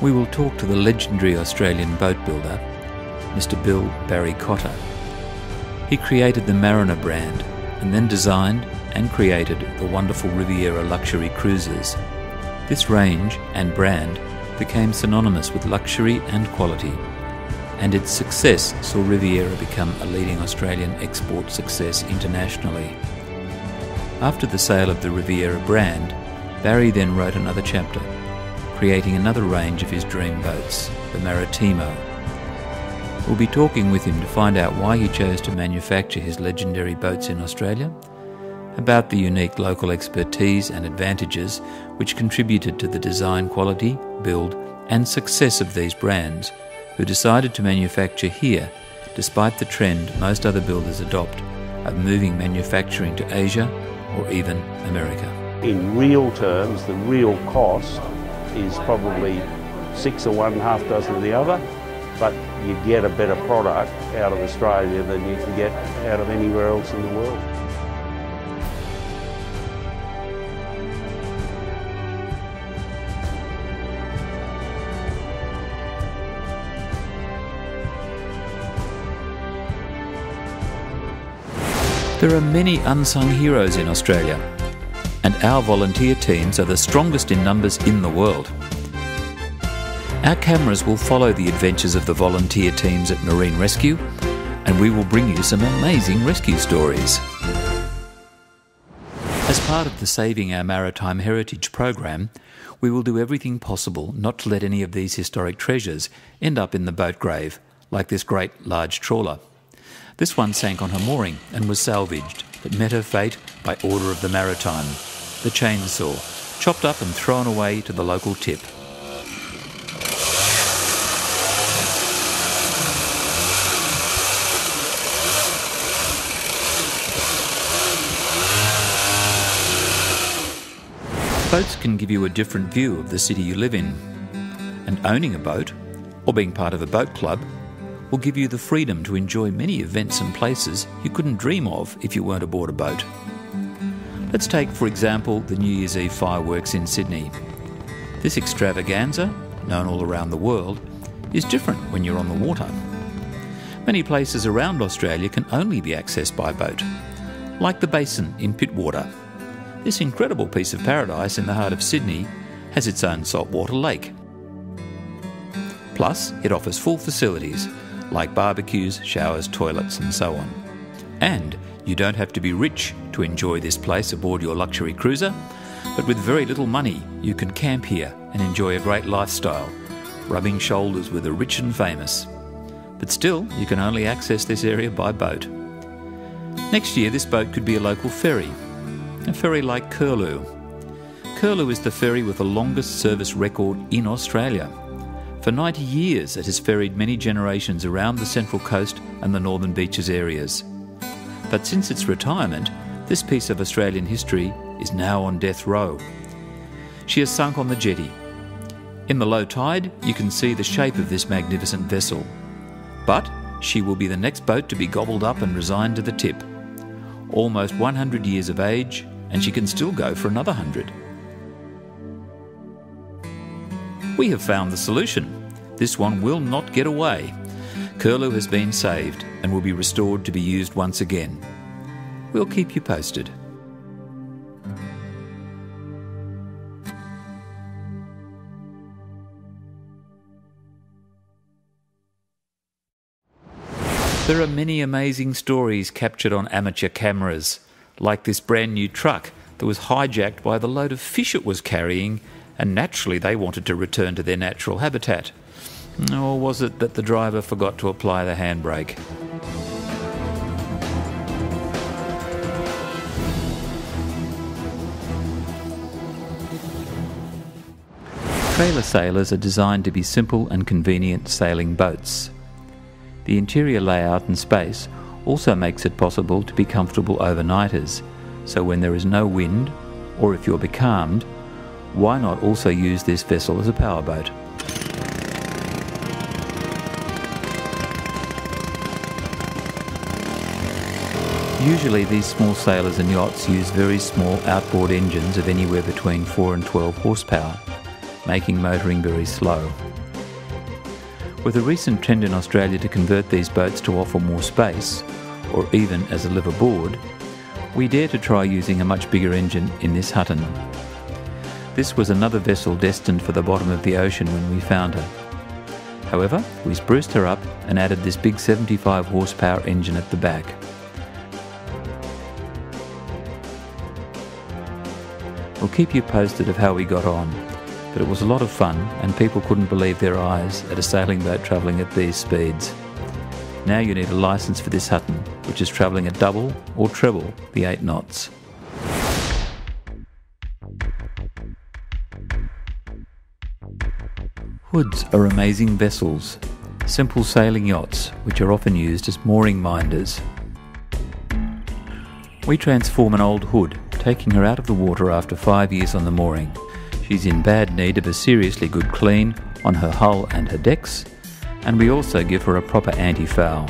We will talk to the legendary Australian boat builder, Mr. Bill Barry Cotter. He created the Mariner brand and then designed and created the wonderful Riviera luxury cruisers. This range and brand became synonymous with luxury and quality, and its success saw Riviera become a leading Australian export success internationally. After the sale of the Riviera brand, Barry then wrote another chapter, creating another range of his dream boats, the Maritimo. We'll be talking with him to find out why he chose to manufacture his legendary boats in Australia, about the unique local expertise and advantages which contributed to the design quality, build and success of these brands, who decided to manufacture here despite the trend most other builders adopt of moving manufacturing to Asia or even America. In real terms, the real cost is probably 6 or one half dozen of the other, but you get a better product out of Australia than you can get out of anywhere else in the world. There are many unsung heroes in Australia, and our volunteer teams are the strongest in numbers in the world. Our cameras will follow the adventures of the volunteer teams at Marine Rescue, and we will bring you some amazing rescue stories. As part of the Saving Our Maritime Heritage program, we will do everything possible not to let any of these historic treasures end up in the boat grave, like this great large trawler. This one sank on her mooring and was salvaged, but met her fate by order of the Maritime. The chainsaw, chopped up and thrown away to the local tip. Boats can give you a different view of the city you live in, and owning a boat, or being part of a boat club, will give you the freedom to enjoy many events and places you couldn't dream of if you weren't aboard a boat. Let's take, for example, the New Year's Eve fireworks in Sydney. This extravaganza, known all around the world, is different when you're on the water. Many places around Australia can only be accessed by boat, like the Basin in Pittwater. This incredible piece of paradise in the heart of Sydney has its own saltwater lake. Plus, it offers full facilities, like barbecues, showers, toilets and so on. And you don't have to be rich to enjoy this place aboard your luxury cruiser, but with very little money you can camp here and enjoy a great lifestyle, rubbing shoulders with the rich and famous. But still, you can only access this area by boat. Next year this boat could be a local ferry, a ferry like Curlew. Curlew is the ferry with the longest service record in Australia. For 90 years it has ferried many generations around the Central Coast and the Northern Beaches areas. But since its retirement, this piece of Australian history is now on death row. She has sunk on the jetty. In the low tide, you can see the shape of this magnificent vessel. But she will be the next boat to be gobbled up and resigned to the tip. Almost 100 years of age, and she can still go for another 100. We have found the solution. This one will not get away. Curlew has been saved and will be restored to be used once again. We'll keep you posted. There are many amazing stories captured on amateur cameras, like this brand new truck that was hijacked by the load of fish it was carrying, and naturally they wanted to return to their natural habitat. Or was it that the driver forgot to apply the handbrake? Trailer sailors are designed to be simple and convenient sailing boats. The interior layout and space also makes it possible to be comfortable overnighters, so when there is no wind, or if you're becalmed, why not also use this vessel as a powerboat? Usually these small sailors and yachts use very small outboard engines of anywhere between 4 and 12 horsepower. making motoring very slow. With a recent trend in Australia to convert these boats to offer more space, or even as a liveaboard, we dare to try using a much bigger engine in this Hutton. This was another vessel destined for the bottom of the ocean when we found her. However, we spruced her up and added this big 75 horsepower engine at the back. We'll keep you posted of how we got on, but it was a lot of fun and people couldn't believe their eyes at a sailing boat travelling at these speeds. Now you need a licence for this Hutton, which is travelling at double or treble the 8 knots. Hoods are amazing vessels, simple sailing yachts which are often used as mooring minders. We transform an old hood, taking her out of the water after 5 years on the mooring. She's in bad need of a seriously good clean on her hull and her decks, and we also give her a proper anti-foul.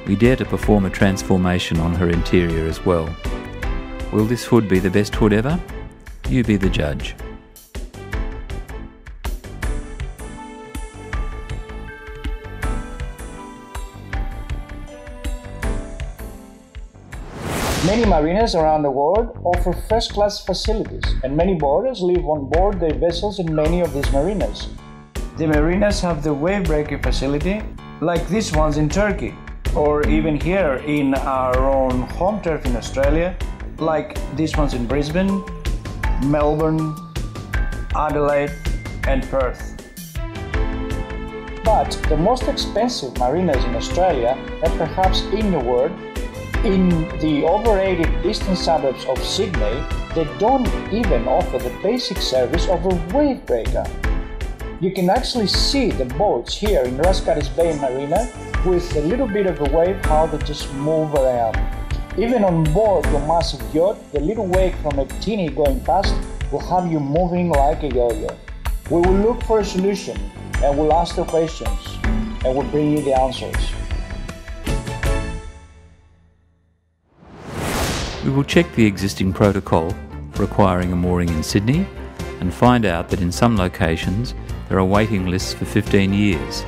We dare to perform a transformation on her interior as well. Will this hood be the best hood ever? You be the judge. Many marinas around the world offer first-class facilities, and many boarders live on board their vessels in many of these marinas. The marinas have the wave breaking facility, like these ones in Turkey, or even here in our own home turf in Australia, like these ones in Brisbane, Melbourne, Adelaide, and Perth. But the most expensive marinas in Australia, and perhaps in the world, in the overrated eastern suburbs of Sydney, they don't even offer the basic service of a wave breaker. You can actually see the boats here in Rascaris Bay Marina with a little bit of a wave, how they just move around. Even on board your massive yacht, the little wake from a tinny going past will have you moving like a yo-yo. We will look for a solution and we'll ask the questions and we'll bring you the answers. We will check the existing protocol requiring a mooring in Sydney and find out that in some locations there are waiting lists for 15 years.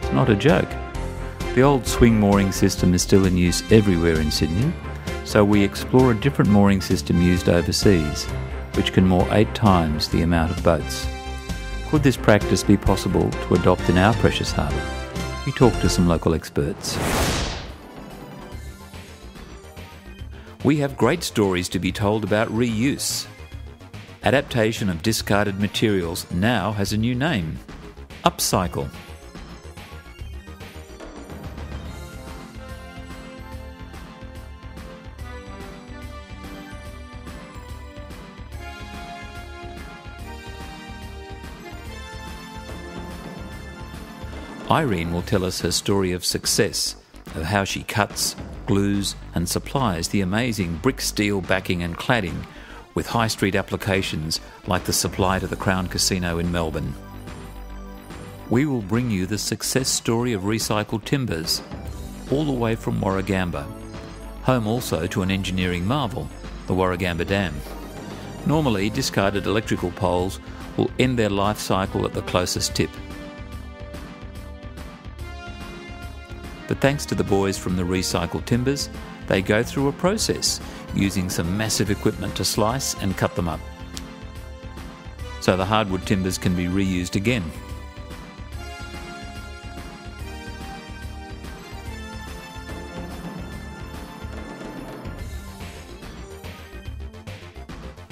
It's not a joke. The old swing mooring system is still in use everywhere in Sydney, so we explore a different mooring system used overseas, which can moor 8 times the amount of boats. Could this practice be possible to adopt in our precious harbour? We talked to some local experts. We have great stories to be told about reuse. Adaptation of discarded materials now has a new name: upcycle. Irene will tell us her story of success, of how she cuts, glues and supplies the amazing brick steel backing and cladding with high street applications like the supply to the Crown Casino in Melbourne. We will bring you the success story of recycled timbers, all the way from Warragamba, home also to an engineering marvel, the Warragamba Dam. Normally, discarded electrical poles will end their life cycle at the closest tip. But thanks to the boys from the recycled timbers, they go through a process using some massive equipment to slice and cut them up, so the hardwood timbers can be reused again.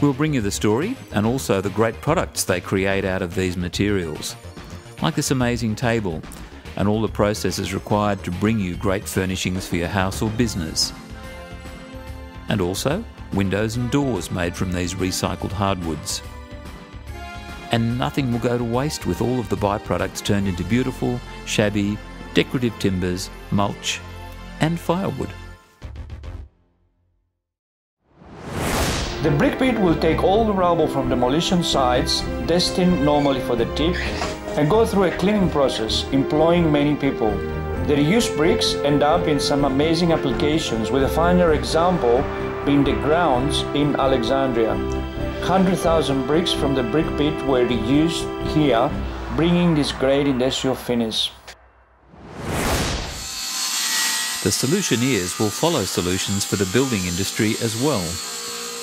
We'll bring you the story and also the great products they create out of these materials, like this amazing table and all the processes required to bring you great furnishings for your house or business. And also windows and doors made from these recycled hardwoods. And nothing will go to waste with all of the byproducts turned into beautiful, shabby, decorative timbers, mulch and firewood. The brick pit will take all the rubble from demolition sites, destined normally for the tip, and go through a cleaning process, employing many people. The reused bricks end up in some amazing applications, with a finer example in the grounds in Alexandria. 100,000 bricks from the brick pit were used here, bringing this great industrial finish. The Solutioneers will follow solutions for the building industry as well,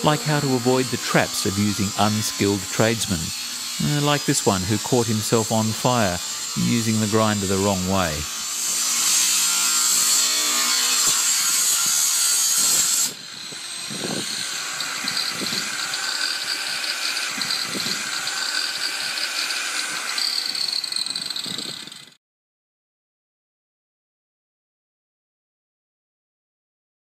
like how to avoid the traps of using unskilled tradesmen, like this one who caught himself on fire using the grinder the wrong way.